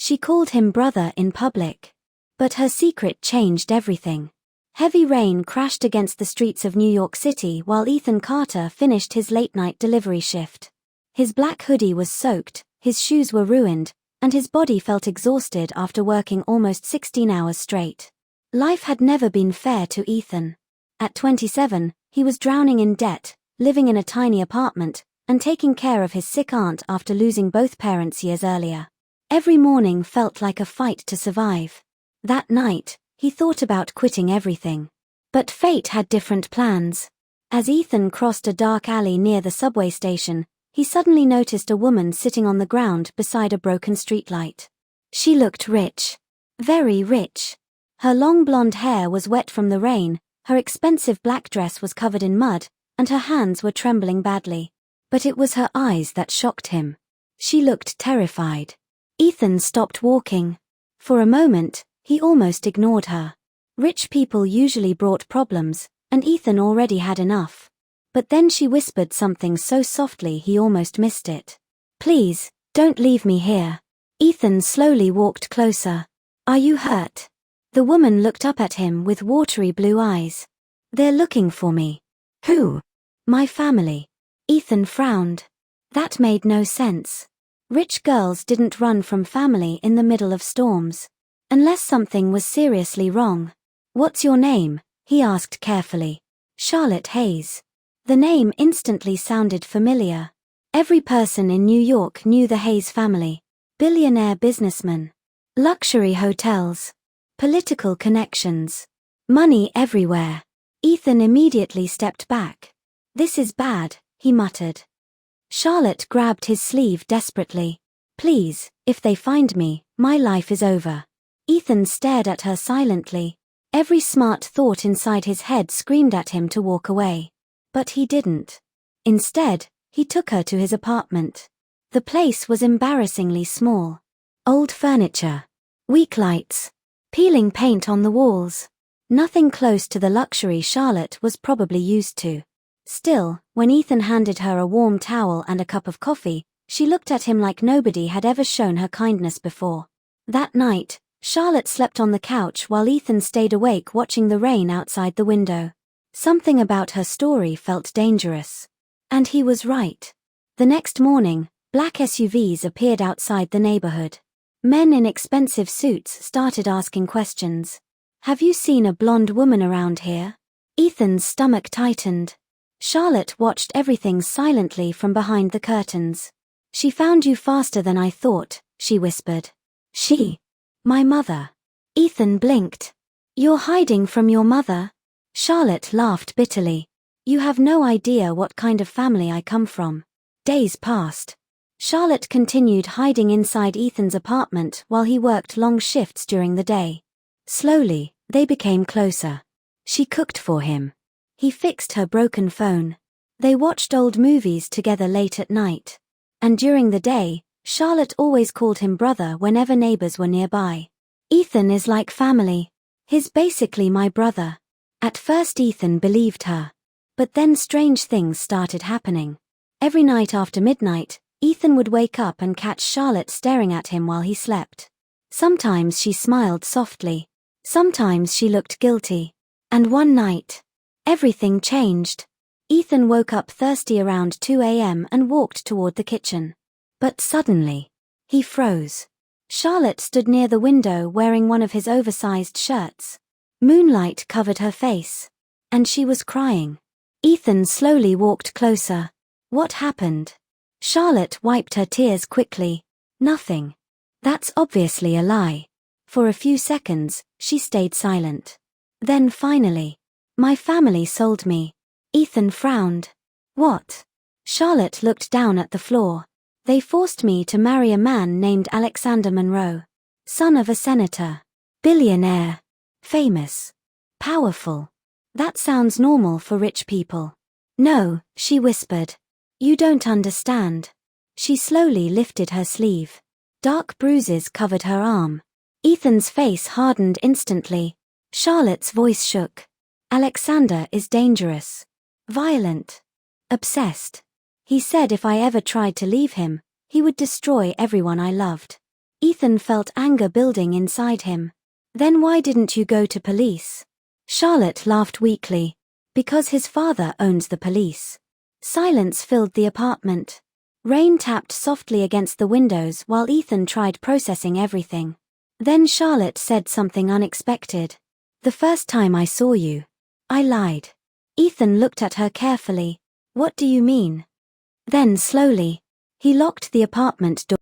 She called him brother in public. But her secret changed everything. Heavy rain crashed against the streets of New York City while Ethan Carter finished his late-night delivery shift. His black hoodie was soaked, his shoes were ruined, and his body felt exhausted after working almost 16 hours straight. Life had never been fair to Ethan. At 27, he was drowning in debt, living in a tiny apartment, and taking care of his sick aunt after losing both parents years earlier. Every morning felt like a fight to survive. That night, he thought about quitting everything. But fate had different plans. As Ethan crossed a dark alley near the subway station, he suddenly noticed a woman sitting on the ground beside a broken streetlight. She looked rich. Very rich. Her long blonde hair was wet from the rain, her expensive black dress was covered in mud, and her hands were trembling badly. But it was her eyes that shocked him. She looked terrified. Ethan stopped walking. For a moment, he almost ignored her. Rich people usually brought problems, and Ethan already had enough. But then she whispered something so softly he almost missed it. "Please, don't leave me here." Ethan slowly walked closer. "Are you hurt?" The woman looked up at him with watery blue eyes. "They're looking for me." "Who?" "My family." Ethan frowned. That made no sense. Rich girls didn't run from family in the middle of storms. Unless something was seriously wrong. "What's your name?" he asked carefully. "Charlotte Hayes." The name instantly sounded familiar. Every person in New York knew the Hayes family. Billionaire businessmen. Luxury hotels. Political connections. Money everywhere. Ethan immediately stepped back. "This is bad," he muttered. Charlotte grabbed his sleeve desperately. "Please, if they find me, my life is over." Ethan stared at her silently. Every smart thought inside his head screamed at him to walk away. But he didn't. Instead, he took her to his apartment. The place was embarrassingly small. Old furniture. Weak lights. Peeling paint on the walls. Nothing close to the luxury Charlotte was probably used to. Still, when Ethan handed her a warm towel and a cup of coffee, she looked at him like nobody had ever shown her kindness before. That night, Charlotte slept on the couch while Ethan stayed awake watching the rain outside the window. Something about her story felt dangerous. And he was right. The next morning, black SUVs appeared outside the neighborhood. Men in expensive suits started asking questions. "Have you seen a blonde woman around here?" Ethan's stomach tightened. Charlotte watched everything silently from behind the curtains. "She found you faster than I thought," she whispered. "She? My mother." Ethan blinked. "You're hiding from your mother?" Charlotte laughed bitterly. "You have no idea what kind of family I come from." Days passed. Charlotte continued hiding inside Ethan's apartment while he worked long shifts during the day. Slowly, they became closer. She cooked for him. He fixed her broken phone. They watched old movies together late at night. And during the day, Charlotte always called him brother whenever neighbors were nearby. "Ethan is like family. He's basically my brother." At first Ethan believed her. But then strange things started happening. Every night after midnight, Ethan would wake up and catch Charlotte staring at him while he slept. Sometimes she smiled softly. Sometimes she looked guilty. And one night, everything changed. Ethan woke up thirsty around 2 a.m. and walked toward the kitchen. But suddenly, he froze. Charlotte stood near the window wearing one of his oversized shirts. Moonlight covered her face. And she was crying. Ethan slowly walked closer. "What happened?" Charlotte wiped her tears quickly. "Nothing." "That's obviously a lie." For a few seconds, she stayed silent. Then finally, "My family sold me." Ethan frowned. "What?" Charlotte looked down at the floor. "They forced me to marry a man named Alexander Monroe. Son of a senator. Billionaire. Famous. Powerful. That sounds normal for rich people." "No," she whispered. "You don't understand." She slowly lifted her sleeve. Dark bruises covered her arm. Ethan's face hardened instantly. Charlotte's voice shook. "Alexander is dangerous. Violent. Obsessed. He said if I ever tried to leave him, he would destroy everyone I loved." Ethan felt anger building inside him. Then why didn't you go to police? Charlotte laughed weakly. Because his father owns the police. Silence filled the apartment. Rain tapped softly against the windows while Ethan tried processing everything. Then Charlotte said something unexpected. The first time I saw you, I lied. Ethan looked at her carefully. What do you mean? Then slowly, he locked the apartment door.